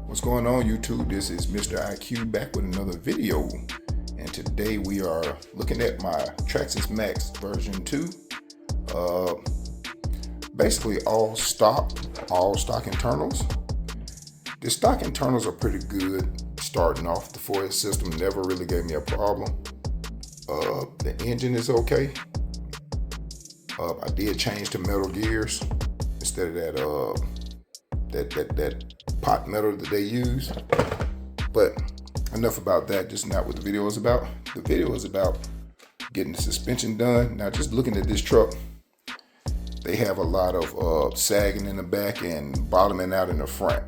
What's going on, YouTube? This is Mr. IQ back with another video, and today we are looking at my Traxxas Maxx version 2. Basically all stock internals. The stock internals are pretty good starting off. The 4S system never really gave me a problem. The engine is okay. I did change to metal gears instead of that pot metal that they use. But enough about that. Just not what the video is about. The video is about getting the suspension done. Now, just looking at this truck, they have a lot of sagging in the back and bottoming out in the front.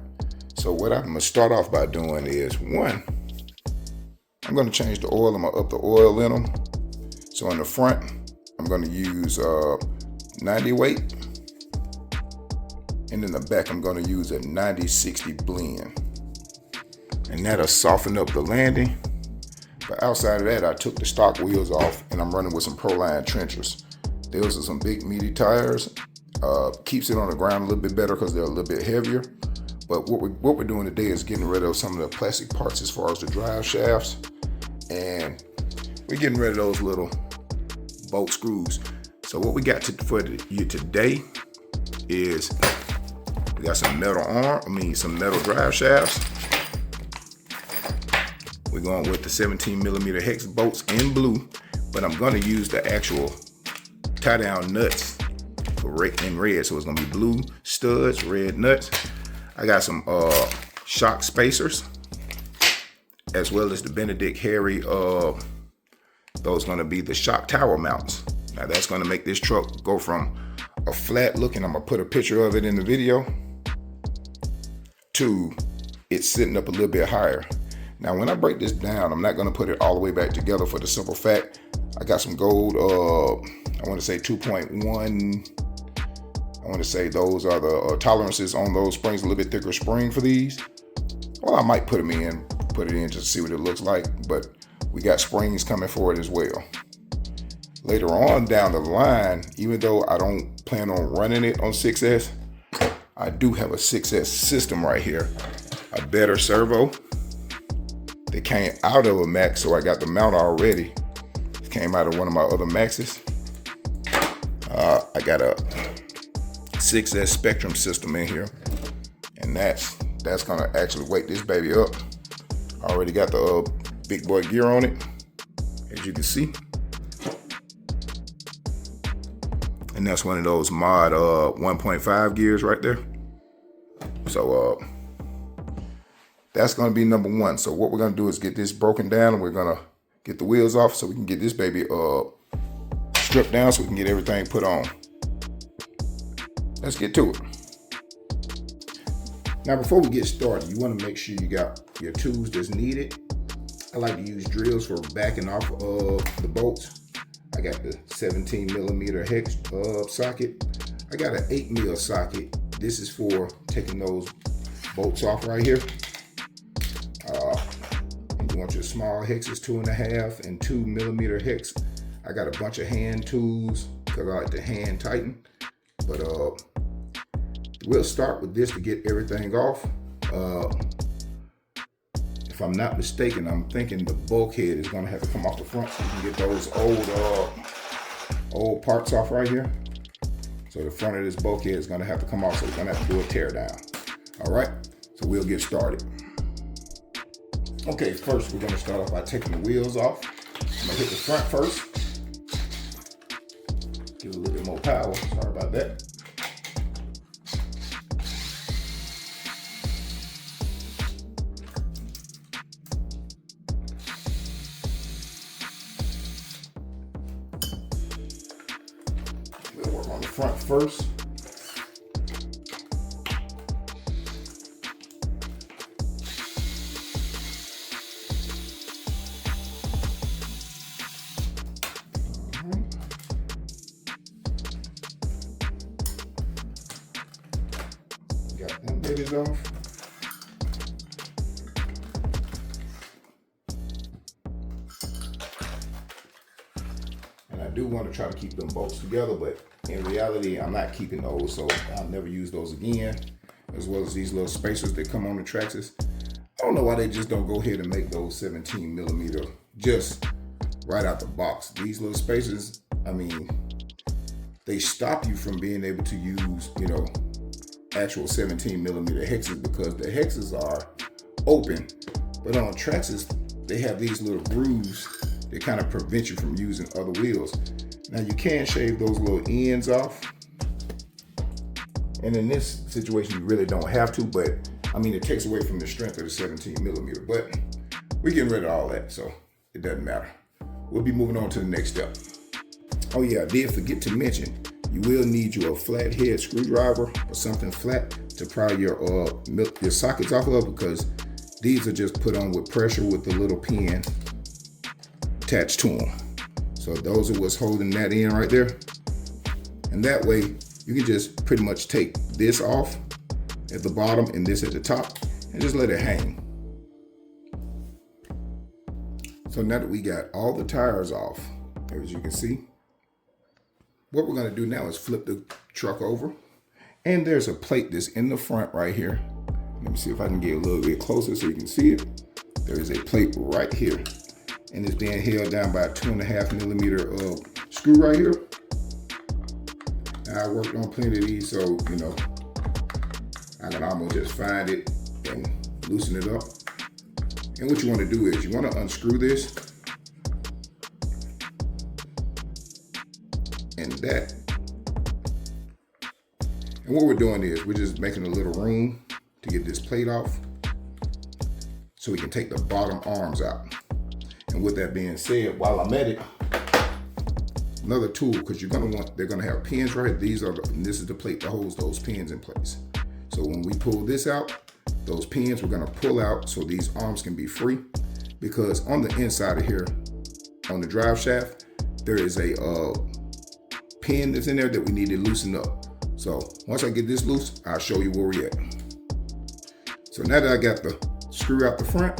So what I'm gonna start off by doing is, one, I'm gonna change the oil. I'm gonna up the oil in them. So in the front, I'm gonna use 90 weight. And in the back, I'm gonna use a 90-60 blend. And that'll soften up the landing. But outside of that, I took the stock wheels off and I'm running with some Proline trenchers. Those are some big meaty tires. Keeps it on the ground a little bit better because they're a little bit heavier. But what we're doing today is getting rid of some of the plastic parts as far as the drive shafts. And we're getting rid of those little bolt screws. So what we got for you today is we got some some metal drive shafts. We're going with the 17mm hex bolts in blue, but I'm going to use the actual tie down nuts in red. So it's going to be blue studs, red nuts. I got some shock spacers, as well as the Benedict Harry. Those going to be the shock tower mounts. Now that's going to make this truck go from a flat looking, I'm going to put a picture of it in the video, to it's sitting up a little bit higher. Now when I break this down, I'm not going to put it all the way back together for the simple fact I got some gold, I want to say 2.1, I want to say those are the tolerances on those springs, a little bit thicker spring for these. Well, I might put it in just to see what it looks like, but we got springs coming for it as well. Later on down the line, even though I don't plan on running it on 6S, I do have a 6S system right here, a better servo. They came out of a Max, so I got the mount already. It came out of one of my other Maxes. I got a 6S Spectrum system in here, and that's gonna actually wake this baby up. I already got the big boy gear on it, as you can see. And that's one of those mod 1.5 gears right there. So that's gonna be number one. So what we're gonna do is get this broken down, and we're gonna get the wheels off so we can get this baby stripped down so we can get everything put on. Let's get to it. Now before we get started, you wanna make sure you got your tools that's needed. I like to use drills for backing off of the bolts. I got the 17mm hex socket. I got an 8mm socket. This is for taking those bolts off right here. And you want your small hexes, 2.5 and 2mm hex. I got a bunch of hand tools because I like to hand tighten. But we'll start with this to get everything off. If I'm not mistaken, I'm thinking the bulkhead is gonna have to come off the front so you can get those old parts off right here. So the front of this bulkhead is gonna have to come off, so we're gonna have to do a tear down. All right, so we'll get started. Okay, first we're gonna start off by taking the wheels off. I'm gonna hit the front first. Give it a little bit more power, sorry about that. We'll work on the front first. Got them babies off. And I do want to try to keep them bolts together, but in reality, I'm not keeping those, so I'll never use those again. As well as these little spacers that come on the Traxxas. I don't know why they just don't go ahead and make those 17 millimeter just right out the box. These little spacers, I mean, they stop you from being able to use, actual 17 millimeter hexes because the hexes are open. But on Traxxas, they have these little grooves that kind of prevent you from using other wheels. Now you can shave those little ends off. And in this situation, you really don't have to, but I mean, it takes away from the strength of the 17 millimeter, but we're getting rid of all that, so it doesn't matter. We'll be moving on to the next step. Oh yeah, I did forget to mention, you will need your flathead screwdriver or something flat to pry your sockets off of, because these are just put on with pressure with the little pin attached to them. So those are what's holding that in right there. And that way, you can just pretty much take this off at the bottom and this at the top and just let it hang. So now that we got all the tires off, as you can see, what we're gonna do now is flip the truck over, and there's a plate that's in the front right here. Let me see if I can get a little bit closer so you can see it. There is a plate right here, and it's being held down by a 2.5 millimeter screw right here. I worked on plenty of these, so I can almost just find it and loosen it up. And what you want to do is you want to unscrew this and that. And what we're doing is we're just making a little room to get this plate off so we can take the bottom arms out. And with that being said, while I'm at it, another tool, because they're gonna have pins right. This is the plate that holds those pins in place. So when we pull this out, those pins we're gonna pull out so these arms can be free, because on the inside of here, on the drive shaft, there is a pin that's in there that we need to loosen up. So once I get this loose, I'll show you where we're at. So now that I got the screw out the front,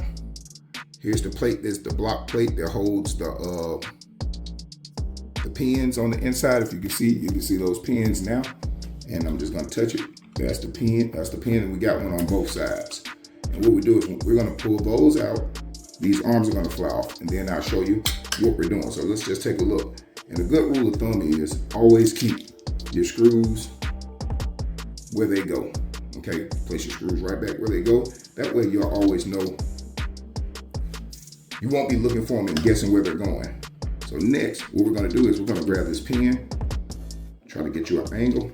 here's the plate. This is the block plate that holds the pins on the inside. If you can see those pins now. And I'm just gonna touch it. That's the pin, and we got one on both sides. And what we do is we're gonna pull those out. These arms are gonna fly off, and then I'll show you what we're doing. So let's just take a look. And a good rule of thumb is always keep your screws where they go. Okay, place your screws right back where they go. That way you'll always know. You won't be looking for them and guessing where they're going. So next, what we're gonna do is we're gonna grab this pin, try to get you an angle.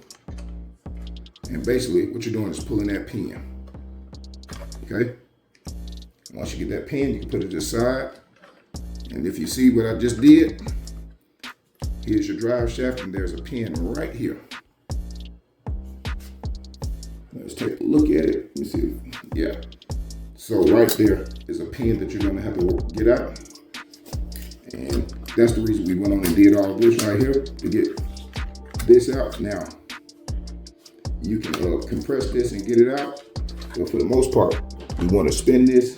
And basically what you're doing is pulling that pin, okay? Once you get that pin, you can put it to the side. And if you see what I just did, here's your drive shaft and there's a pin right here. Let's take a look at it. Let me see, yeah. So right there is a pin that you're gonna have to get out. And that's the reason we went on and did all this right here to get this out. Now, you can compress this and get it out. But for the most part, you want to spin this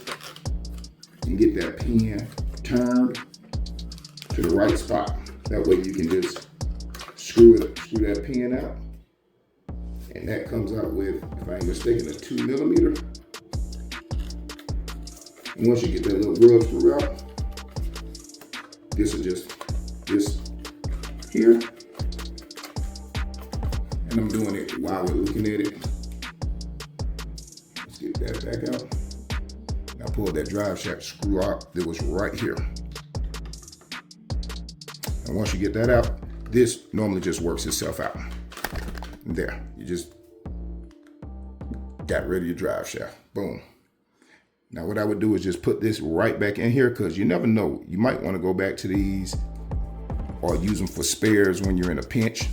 and get that pin turned to the right spot. That way you can just screw that pin out. And that comes out with, if I ain't mistaken, a 2 millimeter. And once you get that little rub screw out, this is just this here. And I'm doing it while we're looking at it. Let's get that back out. Now pull that drive shaft screw out that was right here. And once you get that out, this normally just works itself out. And there, you just got rid of your drive shaft. Boom. Now what I would do is just put this right back in here, because you never know. You might want to go back to these or use them for spares when you're in a pinch.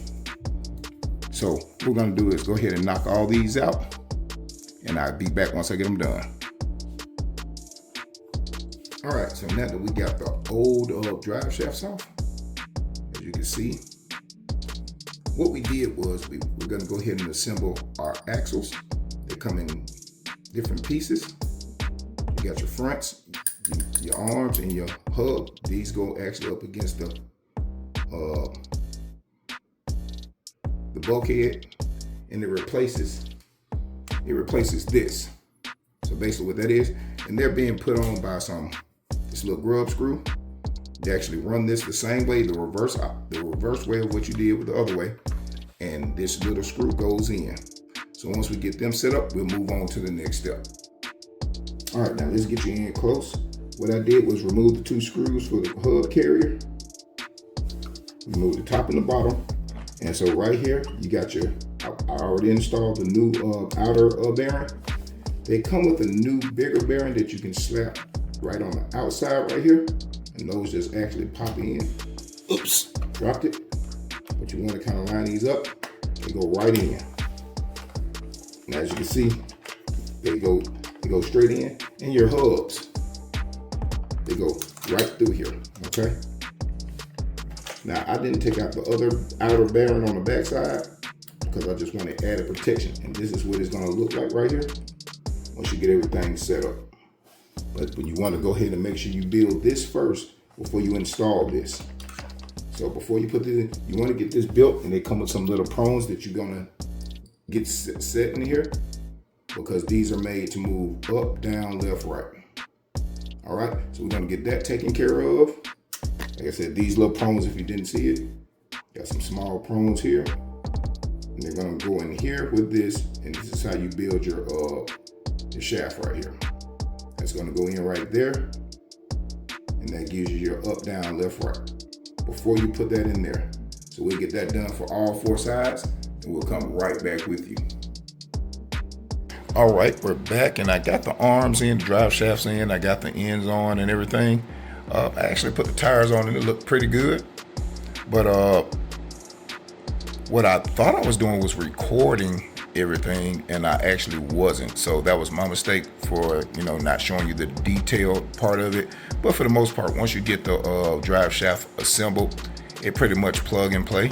So what we're gonna do is go ahead and knock all these out, and I'll be back once I get them done. All right, so now that we got the old drive shafts off, as you can see, what we did was we're gonna go ahead and assemble our axles. They come in different pieces. You got your fronts, your arms, and your hub. These go actually up against the bulkhead, and it replaces this. So basically what that is, and they're being put on by this little grub screw. You actually run this the same way, the reverse way of what you did with the other way. And this little screw goes in. So once we get them set up, we'll move on to the next step. All right, now let's get you in close. What I did was remove the 2 screws for the hub carrier. Remove the top and the bottom. And so right here, you got I already installed the new outer bearing. They come with a new bigger bearing that you can slap right on the outside right here. And those just actually pop in. Oops, dropped it. But you want to kind of line these up. They go right in. And as you can see, they go straight in. And your hubs, they go right through here, okay? Now, I didn't take out the other outer bearing on the back side because I just wanted added protection. And this is what it's gonna look like right here once you get everything set up. But you wanna go ahead and make sure you build this first before you install this. So before you put this in, you wanna get this built, and they come with some little prongs that you're gonna get set in here because these are made to move up, down, left, right. All right, so we're gonna get that taken care of. Like I said, these little prongs, if you didn't see it, got some small prongs here. And they're gonna go in here with this, and this is how you build your shaft right here. That's gonna go in right there, and that gives you your up, down, left, right. Before you put that in there. So we'll get that done for all 4 sides, and we'll come right back with you. All right, we're back, and I got the arms in, the drive shafts in, I got the ends on and everything. I actually put the tires on and it looked pretty good. But what I thought I was doing was recording everything, and I actually wasn't. So that was my mistake for, not showing you the detailed part of it. But for the most part, once you get the drive shaft assembled, it pretty much plug and play.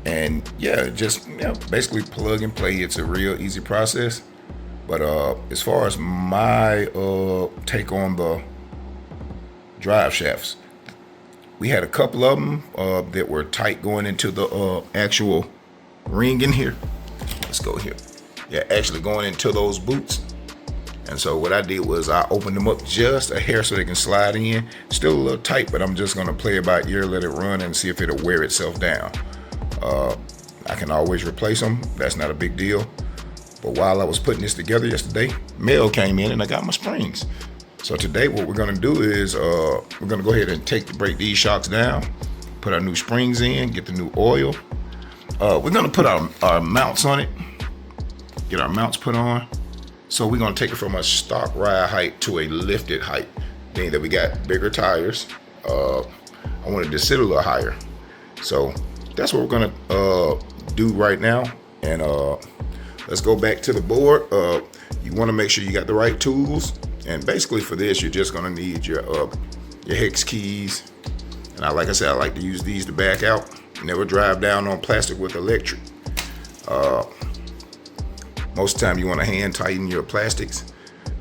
And yeah, just basically plug and play. It's a real easy process. But as far as my take on the drive shafts, we had a couple of them that were tight going into the actual ring in here. Let's go here. Yeah, actually going into those boots. And so what I did was I opened them up just a hair so they can slide in. Still a little tight, but I'm just gonna play it by ear, let it run, and see if it'll wear itself down. I can always replace them. That's not a big deal. But while I was putting this together yesterday, mail came in and I got my springs. So today what we're gonna do is we're gonna go ahead and break these shocks down, put our new springs in, get the new oil. We're gonna put our mounts on it, get our mounts put on. So we're gonna take it from a stock ride height to a lifted height, being that we got bigger tires. I wanted to sit a little higher. So that's what we're gonna do right now. And let's go back to the board. You wanna make sure you got the right tools. And basically for this, you're just gonna need your hex keys. And like I said, I like to use these to back out. Never drive down on plastic with electric. Most of the time you wanna hand tighten your plastics.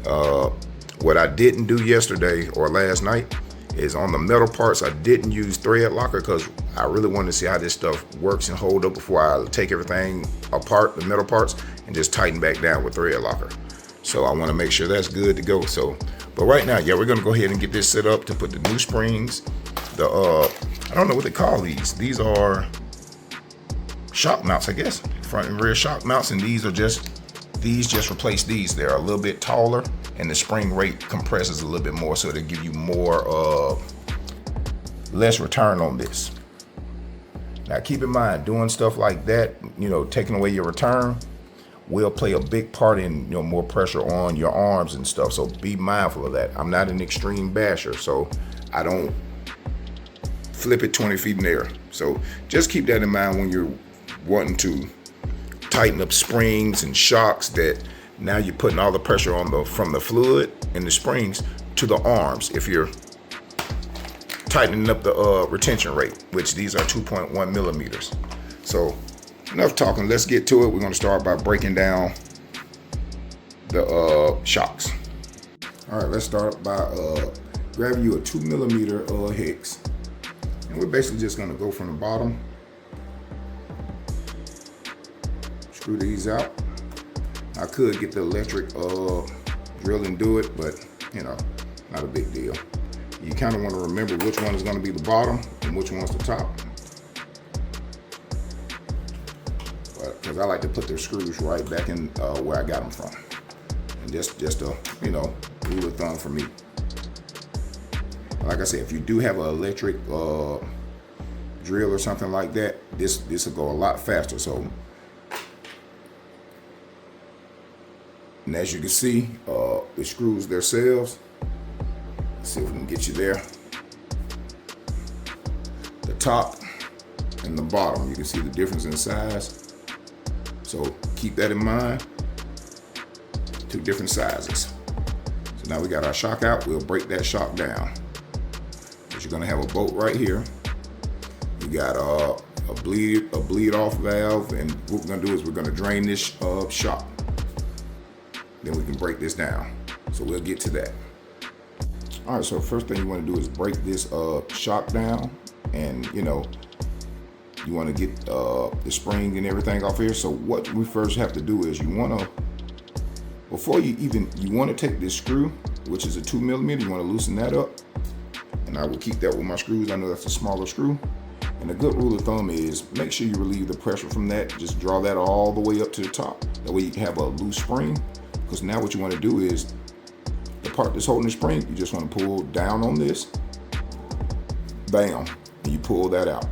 What I didn't do yesterday or last night is on the metal parts, I didn't use thread locker because I really wanted to see how this stuff works and hold up before I take everything apart, the metal parts, and just tighten back down with thread locker. So I want to make sure that's good to go. So, but right now, yeah, we're gonna go ahead and get this set up to put the new springs. I don't know what they call these. These are shock mounts, I guess. Front and rear shock mounts, and these just replace these. They're a little bit taller, and the spring rate compresses a little bit more, so they give you more, less return on this. Now keep in mind, doing stuff like that, taking away your return, will play a big part in more pressure on your arms and stuff. So be mindful of that. I'm not an extreme basher, so I don't flip it 20 feet in the air. So just keep that in mind when you're wanting to tighten up springs and shocks, that now you're putting all the pressure on from the fluid and the springs to the arms. If you're tightening up the retention rate, which these are 2.1 millimeters. So enough talking, let's get to it. We're gonna start by breaking down the shocks. All right, let's start by grabbing you a 2 millimeter hex. And we're basically just gonna go from the bottom, screw these out. I could get the electric drill and do it, but you know, not a big deal. You kind of want to remember which one is going to be the bottom and which one's the top. Because I like to put the screws right back in where I got them from. And just a, you know, rule of thumb for me. Like I said, if you do have an electric drill or something like that, this will go a lot faster. So, and as you can see, the screws themselves. Let's see if we can get you there. The top and the bottom, you can see the difference in size. So keep that in mind. Two different sizes. So now we got our shock out. We'll break that shock down. But you're gonna have a bolt right here. You got a bleed off valve, and what we're gonna do is we're gonna drain this shock. Then we can break this down. So we'll get to that. All right, so first thing you want to do is break this shock down, and you know, you want to get the spring and everything off here. So what we first have to do is you want to, before you want to take this screw, which is a 2mm, you want to loosen that up. And I will keep that with my screws. I know that's a smaller screw. And a good rule of thumb is make sure you relieve the pressure from that. Just draw that all the way up to the top. That way you can have a loose spring. Because now what you want to do is the part that's holding the spring, you just want to pull down on this, bam, and you pull that out.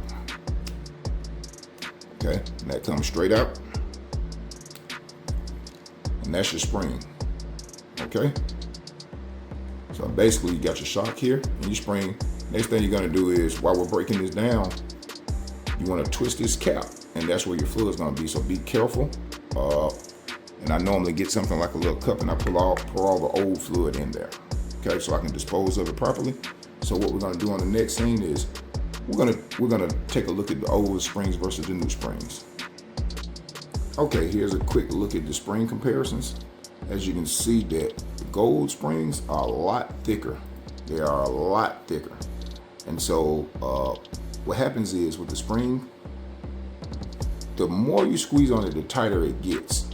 Okay, and that comes straight out, and that's your spring. Okay, so basically you got your shock here and your spring. Next thing you're gonna do is, while we're breaking this down, you want to twist this cap, and that's where your fluid is gonna be. So be careful. And I normally get something like a little cup, and I pour all the old fluid in there, okay, so I can dispose of it properly. So what we're gonna do on the next scene is we're gonna take a look at the old springs versus the new springs. Okay, here's a quick look at the spring comparisons. As you can see, that the gold springs are a lot thicker. They are a lot thicker, and so what happens is with the spring, the more you squeeze on it, the tighter it gets.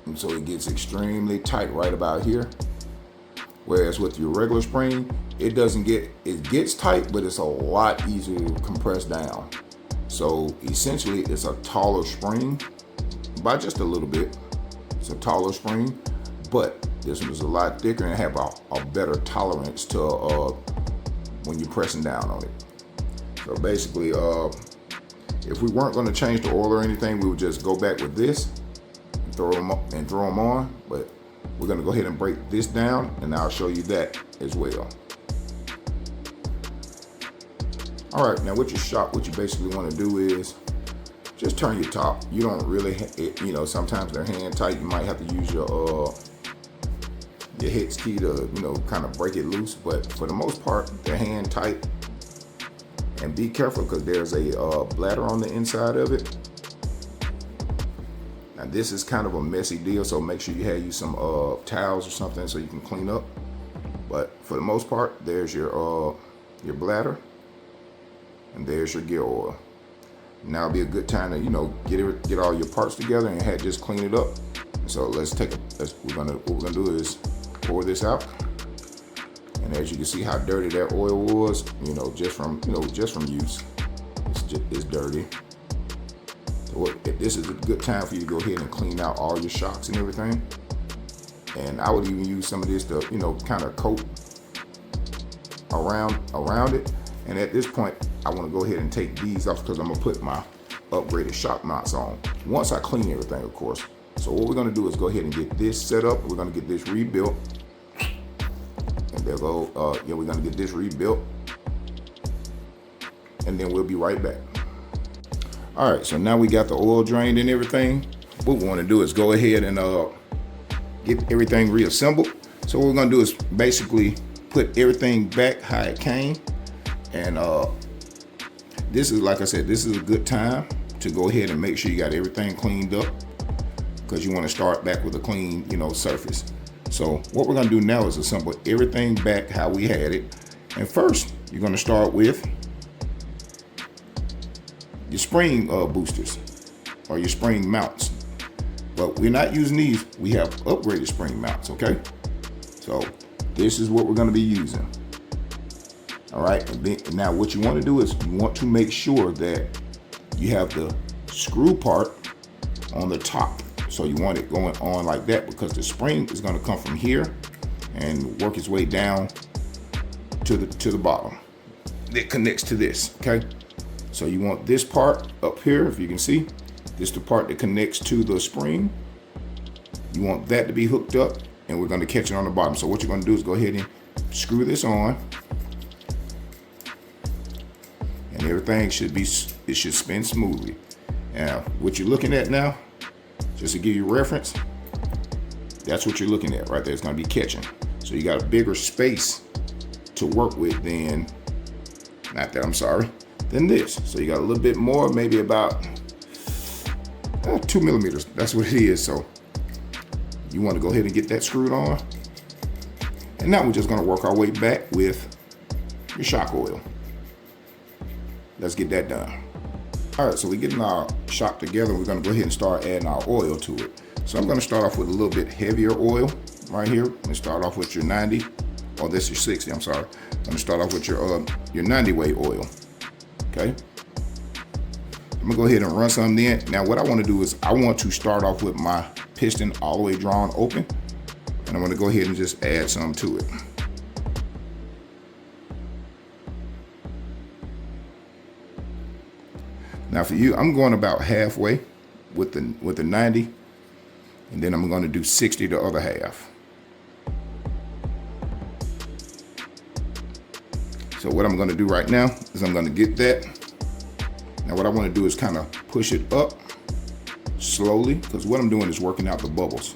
And so it gets extremely tight right about here. Whereas with your regular spring, it gets tight, but it's a lot easier to compress down. So essentially it's a taller spring by just a little bit. It's a taller spring, but this one is a lot thicker and have a better tolerance to when you're pressing down on it. So basically, if we weren't gonna change the oil or anything, we would just go back with this, throw them on, but we're gonna go ahead and break this down, and I'll show you that as well. All right, now with your shock, what you basically want to do is just turn your top. You don't really, you know, sometimes they're hand tight. You might have to use your hex key to, you know, kind of break it loose, but for the most part, they're hand tight. And be careful, because there's a bladder on the inside of it. Now this is kind of a messy deal, so make sure you have some towels or something so you can clean up. But for the most part, there's your bladder, and there's your gear oil. Now would be a good time to, you know, get all your parts together and just clean it up. So what we're gonna do is pour this out, and as you can see how dirty that oil was, you know, just from use, it's dirty. This is a good time for you to go ahead and clean out all your shocks and everything. And I would even use some of this to, you know, kind of coat around it. And at this point, I want to go ahead and take these off, because I'm gonna put my upgraded shock mounts on once I clean everything, of course. So what we're gonna do is go ahead and get this set up. We're gonna get this rebuilt. And there go, we're gonna get this rebuilt, and then we'll be right back. All right, so now we got the oil drained and everything. What we want to do is go ahead and get everything reassembled. So what we're gonna do is basically put everything back how it came. And this is, like I said, this is a good time to go ahead and make sure you got everything cleaned up, because you want to start back with a clean, you know, surface. So what we're gonna do now is assemble everything back how we had it. And first, you're gonna start with your spring boosters, or your spring mounts. But we're not using these. We have upgraded spring mounts, okay? So this is what we're gonna be using. All right, and now what you wanna do is you want to make sure that you have the screw part on the top. So you want it going on like that because the spring is gonna come from here and work its way down to the bottom. It connects to this, okay? So you want this part up here, if you can see. This is the part that connects to the spring. You want that to be hooked up, and we're gonna catch it on the bottom. So what you're gonna do is go ahead and screw this on, and everything it should spin smoothly. Now, what you're looking at now, just to give you reference, that's what you're looking at right there. It's gonna be catching. So you got a bigger space to work with than this. So you got a little bit more, maybe about 2 millimeters. That's what it is. So you want to go ahead and get that screwed on. And now we're just going to work our way back with your shock oil. Let's get that done. All right, so we're getting our shock together. We're going to go ahead and start adding our oil to it. So I'm going to start off with a little bit heavier oil right here. Let's start off with your 90. Oh, this is 60, I'm sorry. I'm gonna start off with your 90 weight oil, okay? I'm gonna go ahead and run some in. Now what I wanna do is I want to start off with my piston all the way drawn open, and I'm gonna go ahead and just add some to it. Now for you, I'm going about halfway with the 90, and then I'm gonna do 60 the other half. So what I'm gonna do right now is I'm gonna get that. Now what I wanna do is kind of push it up slowly, because what I'm doing is working out the bubbles.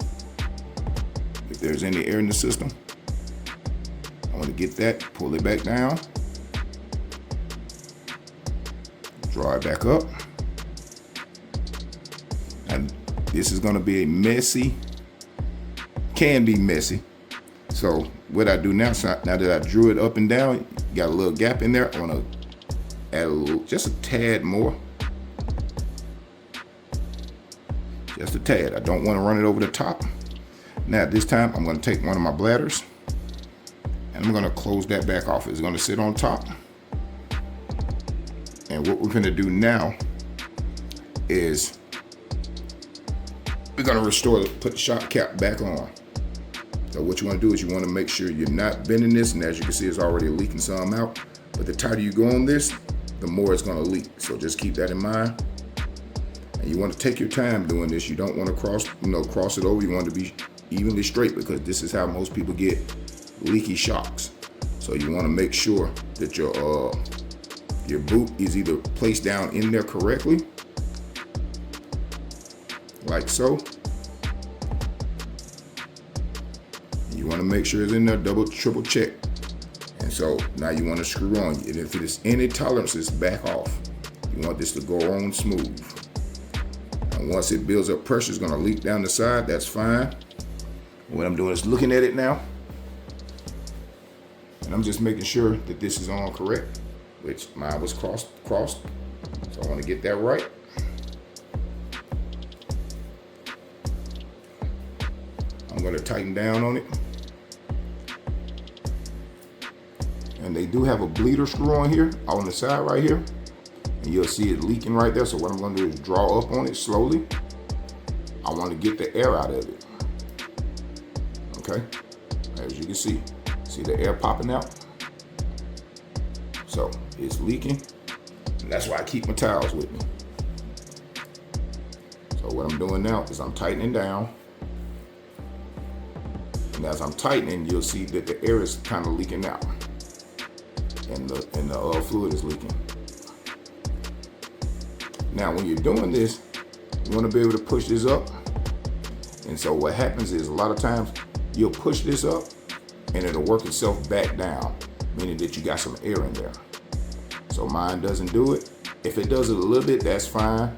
If there's any air in the system, I wanna get that, pull it back down, draw it back up. And this is gonna be can be messy. So what I do now that I drew it up and down, got a little gap in there, I want to add just a tad more. Just a tad. I don't want to run it over the top. Now this time I'm going to take one of my bladders and I'm going to close that back off. It's going to sit on top. And what we're going to do now is we're going to put the shock cap back on. So what you want to do is you want to make sure you're not bending this, and as you can see, it's already leaking some out. But the tighter you go on this, the more it's going to leak. So just keep that in mind. And you want to take your time doing this. You don't want to cross it over. You want to be evenly straight, because this is how most people get leaky shocks. So you want to make sure that your boot is either placed down in there correctly, like so. You want to make sure it's in there, double, triple check. And so now you want to screw on. And if there's any tolerances, back off. You want this to go on smooth. And once it builds up pressure, it's going to leak down the side. That's fine. What I'm doing is looking at it now. And I'm just making sure that this is on correct, which mine was crossed. So I want to get that right. I'm going to tighten down on it. And they do have a bleeder screw on here, on the side right here. And you'll see it leaking right there. So what I'm going to do is draw up on it slowly. I want to get the air out of it. Okay? As you can see the air popping out. So it's leaking. And that's why I keep my towels with me. So what I'm doing now is I'm tightening down. And as I'm tightening, you'll see that the air is kind of leaking out. And the fluid is leaking. Now, when you're doing this, you want to be able to push this up. And so what happens is a lot of times you'll push this up and it'll work itself back down, meaning that you got some air in there. So mine doesn't do it. If it does it a little bit, that's fine.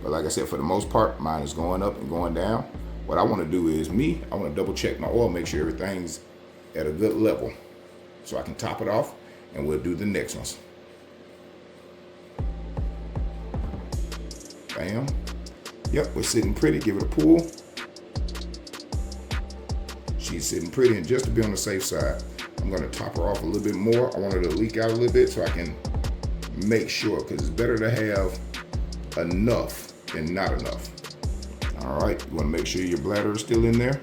But like I said, for the most part, mine is going up and going down. What I want to do is I want to double check my oil, make sure everything's at a good level so I can top it off. And we'll do the next ones. Bam. Yep, we're sitting pretty. Give it a pull. She's sitting pretty, and just to be on the safe side, I'm gonna top her off a little bit more. I want her to leak out a little bit so I can make sure, because it's better to have enough than not enough. All right, you wanna make sure your bladder is still in there.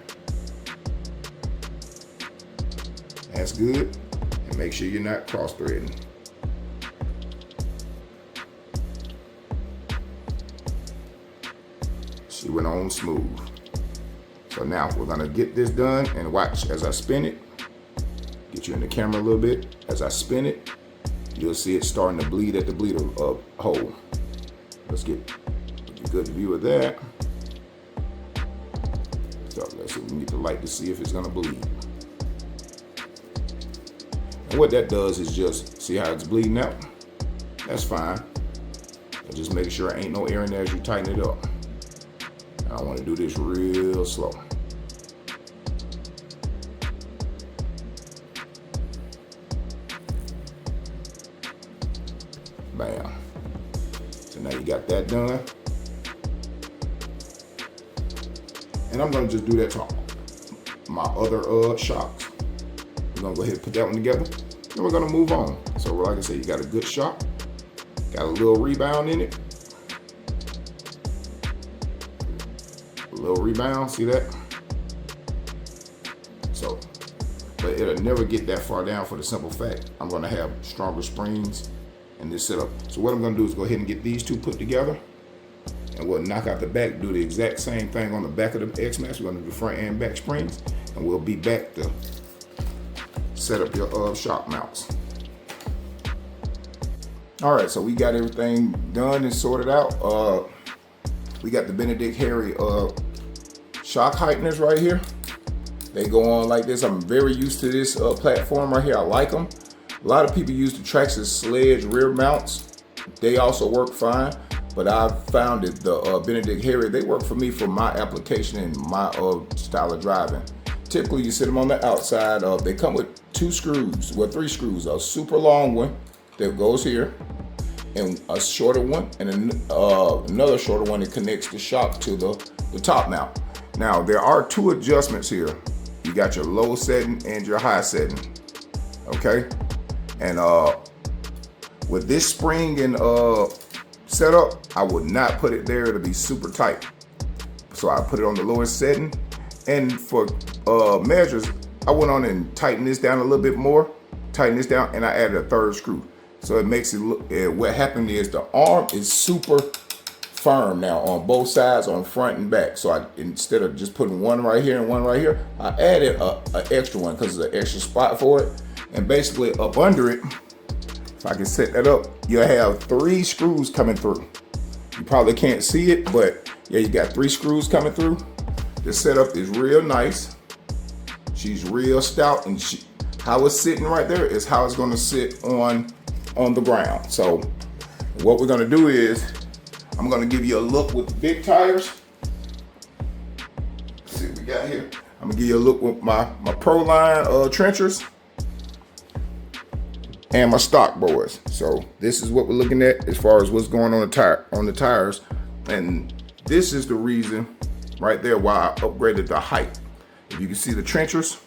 That's good. And make sure you're not cross-threading. She went on smooth. So now we're gonna get this done, and watch as I spin it. Get you in the camera a little bit. As I spin it, you'll see it starting to bleed at the bleeder hole. Let's get a good view of that. So let's see if we can get the light to see if it's gonna bleed. And what that does is just, see how it's bleeding out? That's fine. And just make sure there ain't no air in there as you tighten it up. I want to do this real slow. Bam. So now you got that done. And I'm going to just do that to my other shocks. We're going to go ahead and put that one together. Then we're going to move on. So like I said, you got a good shock. Got a little rebound in it. Little rebound, see that? So, but it'll never get that far down for the simple fact I'm gonna have stronger springs in this setup. So what I'm gonna do is go ahead and get these two put together, and we'll knock out the back, do the exact same thing on the back of the X-Maxx. We're gonna do front and back springs, and we'll be back to set up your shock mounts. All right, so we got everything done and sorted out. We got the Benedict Harry shock heighteners right here. They go on like this. I'm very used to this platform right here. I like them. A lot of people use the Traxxas Sledge rear mounts. They also work fine, but I've found that the Benedict Harry, they work for me for my application and my style of driving. Typically, you sit them on the outside. They come with 2 screws, well 3 screws. A super long one that goes here, and a shorter one, and another shorter one that connects the shock to the top mount. Now, there are 2 adjustments here. You got your low setting and your high setting, okay? And with this spring and setup, I would not put it there to be super tight. So I put it on the lowest setting. And for measures, I went on and tightened this down a little bit more, tighten this down, and I added a 3rd screw. So it makes it look, what happened is the arm is super firm now on both sides, on front and back. So I, instead of just putting one right here and one right here, I added an extra one because there's an extra spot for it. And basically up under it, if I can set that up, you'll have 3 screws coming through. You probably can't see it, but yeah, you got 3 screws coming through. The setup is real nice. She's real stout, and how it's sitting right there is how it's gonna sit on the ground. So what we're gonna do is, I'm gonna give you a look with the big tires. Let's see what we got here. I'm gonna give you a look with my Pro Line trenchers and my stock boards. So this is what we're looking at as far as what's going on the tires. And this is the reason right there why I upgraded the height. If you can see the trenchers,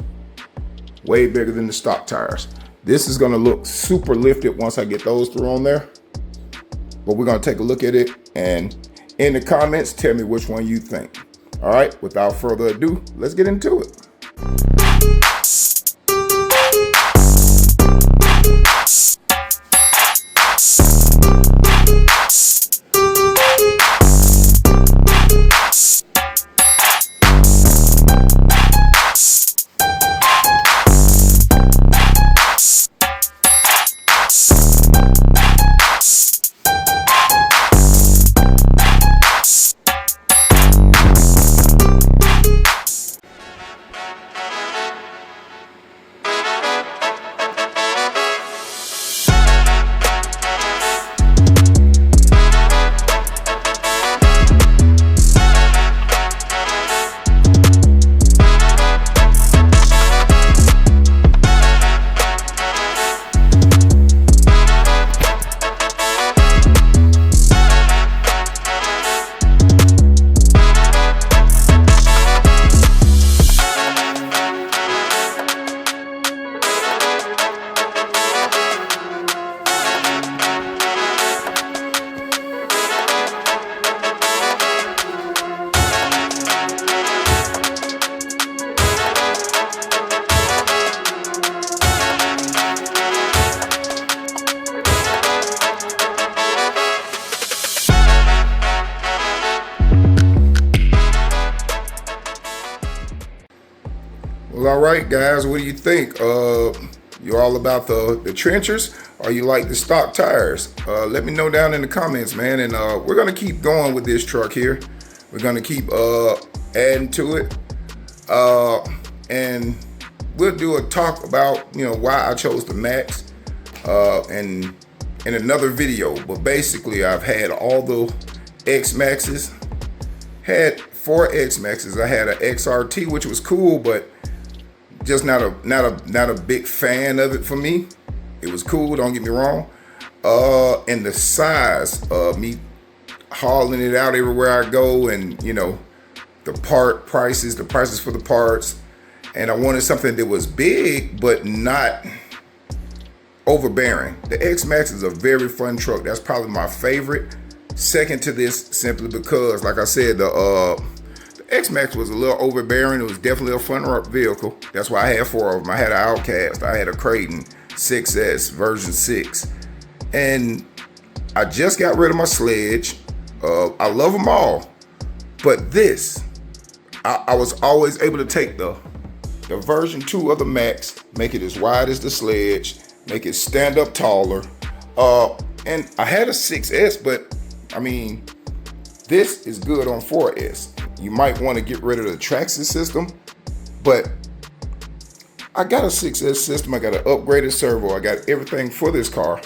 way bigger than the stock tires. This is gonna look super lifted once I get those through on there. But we're gonna take a look at it, and in the comments, tell me which one you think. All right, without further ado, let's get into it. Well, all right, guys, what do you think? You all about the trenchers, or you like the stock tires? Let me know down in the comments, man. And we're gonna keep going with this truck here. We're gonna keep adding to it, and we'll do a talk about why I chose the Max, and in another video. But basically, I've had all the X Maxes. Had 4 X Maxes. I had an XRT, which was cool, but just not a big fan of it for me. It was cool, don't get me wrong. And the size of me hauling it out everywhere I go, and the prices for the parts. And I wanted something that was big but not overbearing. The X Max is a very fun truck. That's probably my favorite. Second to this, simply because, like I said, the X Max was a little overbearing. It was definitely a fun vehicle. That's why I had 4 of them. I had an Outcast, I had a Creighton 6S version 6, and I just got rid of my Sledge. I love them all, but this, I was always able to take the version 2 of the Max, make it as wide as the Sledge, make it stand up taller. And I had a 6S, but I mean, this is good on 4S. You might want to get rid of the Traxxas system, but I got a 6S system. I got an upgraded servo. I got everything for this car,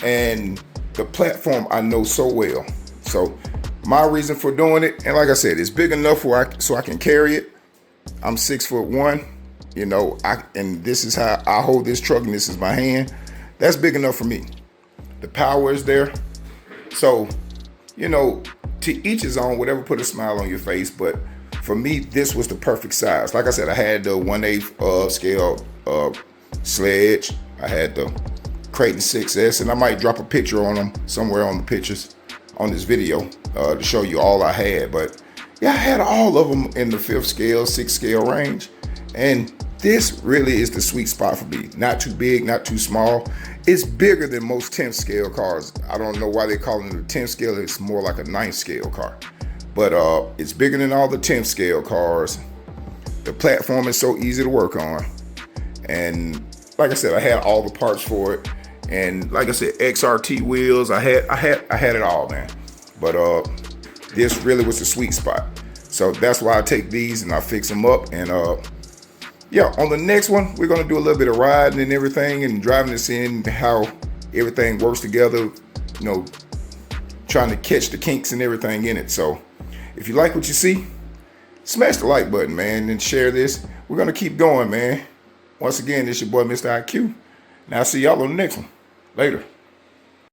and the platform I know so well. So my reason for doing it, and like I said, it's big enough so I can carry it. I'm 6'1", and this is how I hold this truck, and this is my hand. That's big enough for me. The power is there. So, to each his own, whatever put a smile on your face. But for me, this was the perfect size. Like I said, I had the 1/8 scale Sledge. I had the Creighton 6S, and I might drop a picture on them somewhere on the pictures on this video to show you all I had. But yeah, I had all of them in the 5th scale, 6th scale range. And this really is the sweet spot for me. Not too big, not too small. It's bigger than most 10th scale cars. I don't know why they call it a 10th scale. It's more like a 9th scale car. But it's bigger than all the 10th scale cars. The platform is so easy to work on. And like I said, I had all the parts for it. And like I said, XRT wheels, I had it all, man. But this really was the sweet spot. So that's why I take these and I fix them up. And yeah, on the next one, we're gonna do a little bit of riding and everything, and driving this in, how everything works together, trying to catch the kinks and everything in it. So if you like what you see, smash the like button, man, and share this. We're gonna keep going, man. Once again, this your boy, Mr. IQ. Now I'll see y'all on the next one. Later.